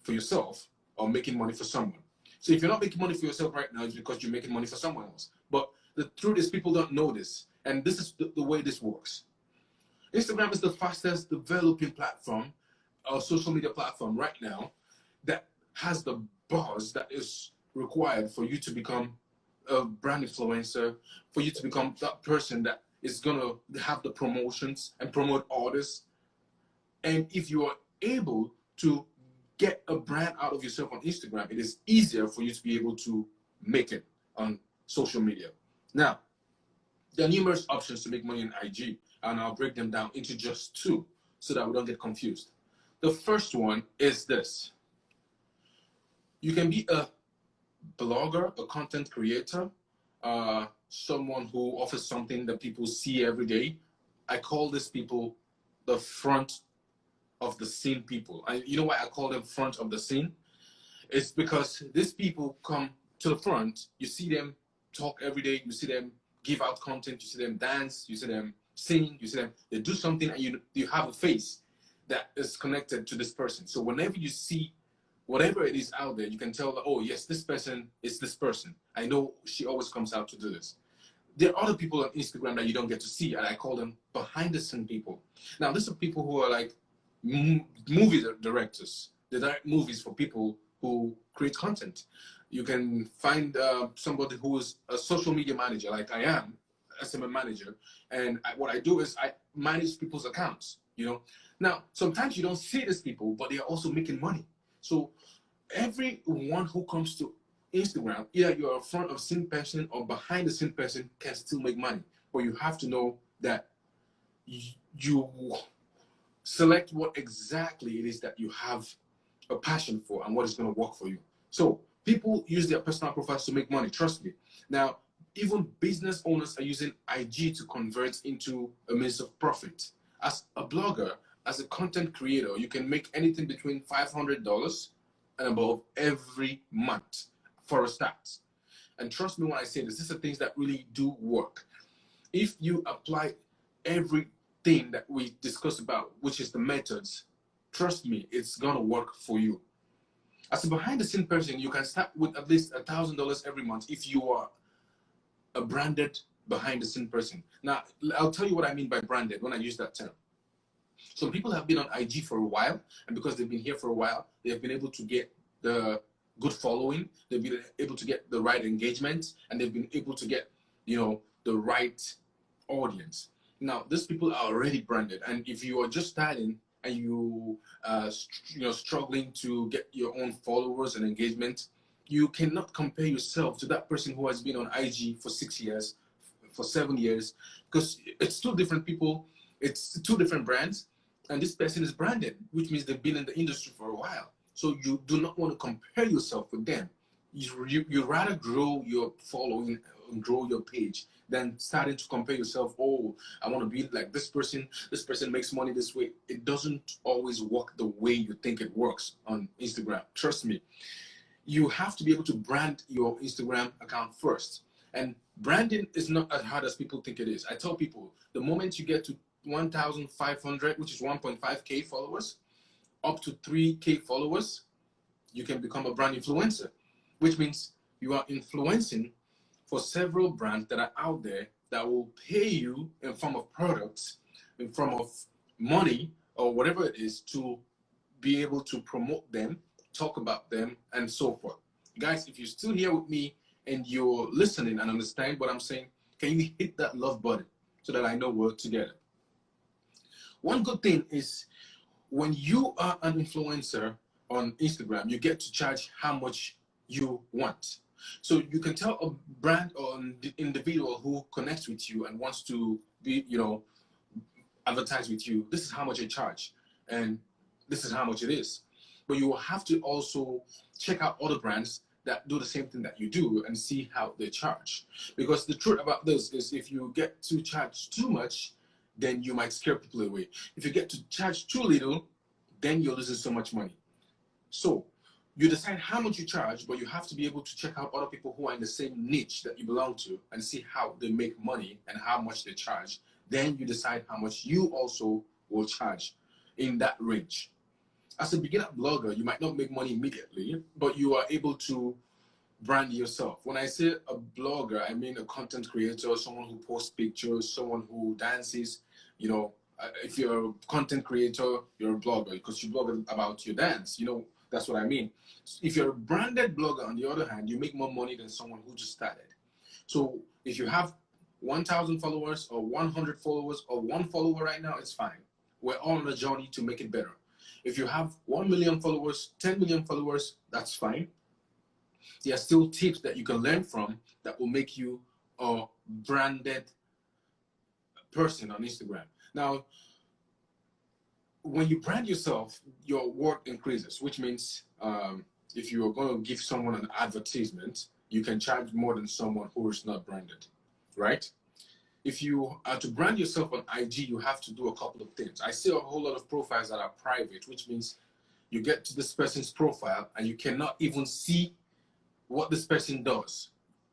for yourself or making money for someone. So if you're not making money for yourself right now, it's because you're making money for someone else. But the truth is, people don't know this. And this is the way this works. Instagram is the fastest developing platform or social media platform right now that has the buzz that is required for you to become a brand influencer, for you to become that person that is going to have the promotions and promote others. And if you are able to get a brand out of yourself on Instagram, it is easier for you to be able to make it on social media. Now, there are numerous options to make money on IG, and I'll break them down into just two so that we don't get confused. The first one is this. You can be a blogger, a content creator, someone who offers something that people see every day. I call these people the front of the scene people. And you know why I call them front of the scene? It's because these people come to the front, you see them talk every day, you see them give out content, you see them dance, you see them sing, you see them, they do something, and you have a face that is connected to this person. So whenever you see whatever it is out there, you can tell that, oh yes, this person is this person. I know she always comes out to do this. There are other people on Instagram that you don't get to see, and I call them behind the scene people. Now, these are people who are like movie directors. They direct movies for people who create content. You can find somebody who is a social media manager, like I am, SMA manager, and what I do is I manage people's accounts. You know, now sometimes you don't see these people, but they are also making money. So everyone who comes to Instagram, either you're a front of scene person or behind the scene person, can still make money. But you have to know that you select what exactly it is that you have a passion for and what is going to work for you. So people use their personal profiles to make money, trust me. Now, even business owners are using IG to convert into a means of profit. As a blogger, as a content creator, you can make anything between $500 and above every month for a start. And trust me when I say this, these are things that really do work. If you apply everything that we discussed about, which is the methods, trust me, it's gonna work for you. As a behind the scene person, you can start with at least $1,000 every month if you are a branded behind the scene person. Now, I'll tell you what I mean by branded when I use that term. Some people have been on IG for a while, and because they've been here for a while, they have been able to get the good following, they've been able to get the right engagement, and they've been able to get, the right audience. Now, these people are already branded, and if you are just starting and struggling to get your own followers and engagement, you cannot compare yourself to that person who has been on IG for 6 years, for 7 years, because it's two different people, it's two different brands, and this person is branded, which means they've been in the industry for a while. So you do not want to compare yourself with them. You rather grow your following and grow your page than starting to compare yourself. Oh, I want to be like this person. This person makes money this way. It doesn't always work the way you think it works on Instagram. Trust me. You have to be able to brand your Instagram account first. And branding is not as hard as people think it is. I tell people, the moment you get to 1,500, which is 1.5K followers, up to 3K followers, you can become a brand influencer, which means you are influencing for several brands that are out there that will pay you in form of products, in form of money, or whatever it is, to be able to promote them, talk about them, and so forth. Guys, if you're still here with me and you're listening and understand what I'm saying, can you hit that love button so that I know we're together? One good thing is when you are an influencer on Instagram, you get to charge how much you want. So you can tell a brand or an individual who connects with you and wants to be, advertise with you, this is how much I charge, and this is how much it is. But you will have to also check out other brands that do the same thing that you do and see how they charge. Because the truth about this is if you get to charge too much, then you might scare people away. If you get to charge too little, then you're losing so much money. So you decide how much you charge, but you have to be able to check out other people who are in the same niche that you belong to and see how they make money and how much they charge. Then you decide how much you also will charge in that range. As a beginner blogger, you might not make money immediately, but you are able to brand yourself. When I say a blogger, I mean a content creator, someone who posts pictures, someone who dances. If you're a content creator, you're a blogger because you blog about your dance. That's what I mean. If you're a branded blogger, on the other hand, you make more money than someone who just started. So if you have 1,000 followers or 100 followers or one follower right now, it's fine. We're all on a journey to make it better. If you have 1 million followers, 10 million followers, that's fine. There are still tips that you can learn from that will make you a branded person on Instagram. Now, when you brand yourself, your worth increases, which means if you are going to give someone an advertisement, you can charge more than someone who is not branded, right? If you are to brand yourself on IG, you have to do a couple of things. I see a whole lot of profiles that are private, which means you get to this person's profile and you cannot even see what this person does.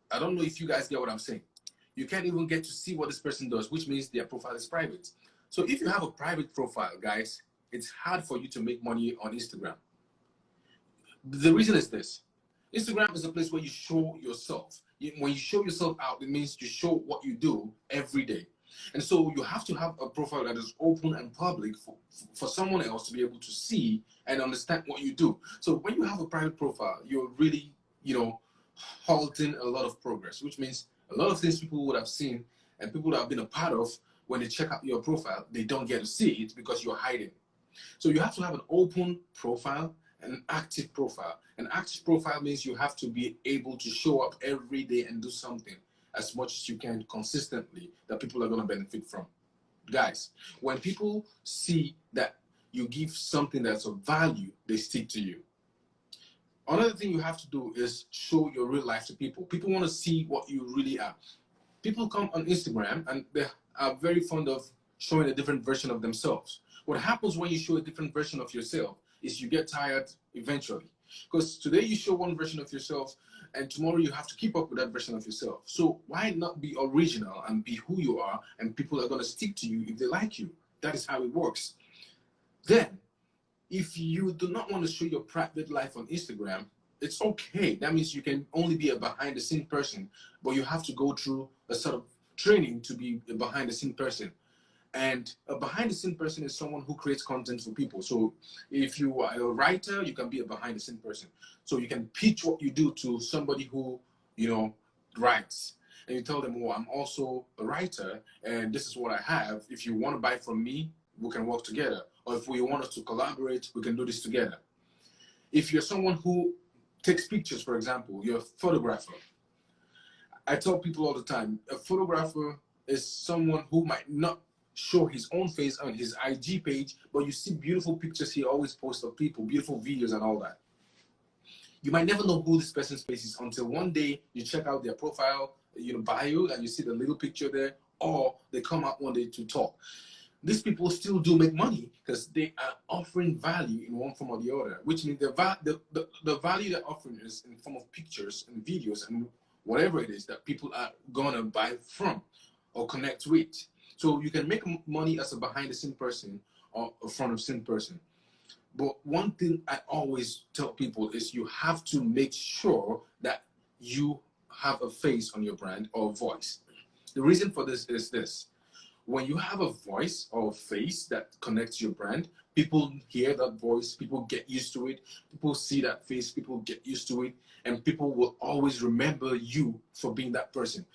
I don't know if you guys get what I'm saying. You can't even get to see what this person does, which means their profile is private. So if you have a private profile, guys, it's hard for you to make money on Instagram. The reason is this. Instagram is a place where you show yourself. When you show yourself out, it means you show what you do every day. And so you have to have a profile that is open and public for someone else to be able to see and understand what you do. So when you have a private profile, you're really, halting a lot of progress, which means a lot of things people would have seen and people that have been a part of, when they check out your profile, they don't get to see it because you're hiding. So you have to have an open profile, an active profile. An active profile means you have to be able to show up every day and do something as much as you can consistently that people are going to benefit from. Guys, when people see that you give something that's of value, they stick to you. Another thing you have to do is show your real life to people. People want to see what you really are. People come on Instagram and they are very fond of showing a different version of themselves. What happens when you show a different version of yourself is you get tired eventually. Because today you show one version of yourself, and tomorrow you have to keep up with that version of yourself. So why not be original and be who you are, and people are going to stick to you if they like you. That is how it works. Then, if you do not want to show your private life on Instagram, it's okay. That means you can only be a behind the scene person, but you have to go through a sort of training to be a behind the scene person. And a behind the scene person is someone who creates content for people. So if you are a writer, you can be a behind the scene person. So you can pitch what you do to somebody who, writes. And you tell them, oh, I'm also a writer and this is what I have. If you want to buy from me, we can work together. Or if we want us to collaborate, we can do this together. If you're someone who takes pictures, for example, you're a photographer. I tell people all the time, a photographer is someone who might not show his own face on his IG page, but you see beautiful pictures he always posts of people, beautiful videos and all that. You might never know who this person's face is until one day you check out their profile, bio, and you see the little picture there, or they come out one day to talk. These people still do make money because they are offering value in one form or the other, which means the value they're offering is in the form of pictures and videos and whatever it is that people are gonna buy from or connect with. So you can make money as a behind the scene person or a front of scene person. But one thing I always tell people is you have to make sure that you have a face on your brand or a voice. The reason for this is this. When you have a voice or a face that connects your brand, people hear that voice, people get used to it, people see that face, people get used to it, and people will always remember you for being that person.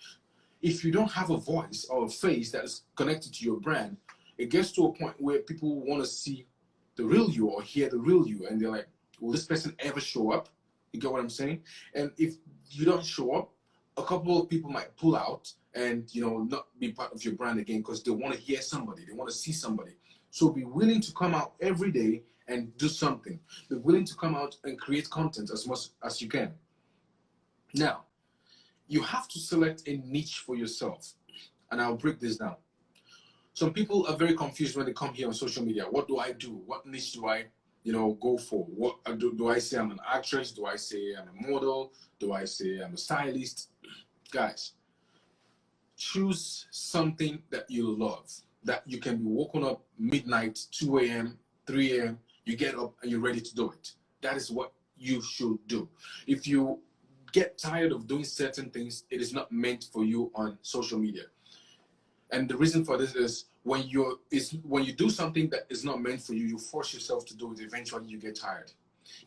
If you don't have a voice or a face that is connected to your brand, it gets to a point where people want to see the real you or hear the real you, and they're like, will this person ever show up? You get what I'm saying? And if you don't show up, a couple of people might pull out and not be part of your brand again because they want to hear somebody, they want to see somebody. So be willing to come out every day and do something. Be willing to come out and create content as much as you can. Now, you have to select a niche for yourself, and I'll break this down. Some people are very confused when they come here on social media. What do I do? What niche do I go for? What do I say I'm an actress? Do I say I'm a model? Do I say I'm a stylist? Guys, choose something that you love, that you can be woken up midnight, 2 a.m., 3 a.m., you get up and you're ready to do it. That is what you should do. If you get tired of doing certain things, it is not meant for you on social media. And the reason for this is when you do something that is not meant for you, you force yourself to do it. Eventually, you get tired.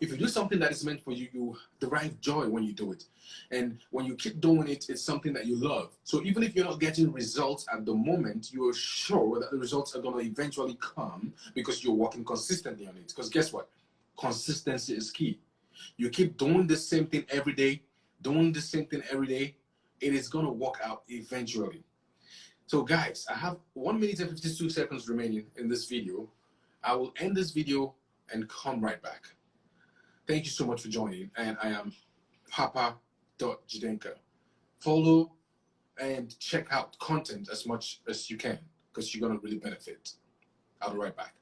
If you do something that is meant for you, you derive joy when you do it. And when you keep doing it, it's something that you love. So even if you're not getting results at the moment, you are sure that the results are going to eventually come because you're working consistently on it. Because guess what? Consistency is key. You keep doing the same thing every day, it is going to work out eventually. So guys, I have 1 minute and 52 seconds remaining in this video. I will end this video and come right back. Thank you so much for joining, and I am Papa.Jidenka. Follow and check out content as much as you can because you're going to really benefit. I'll be right back.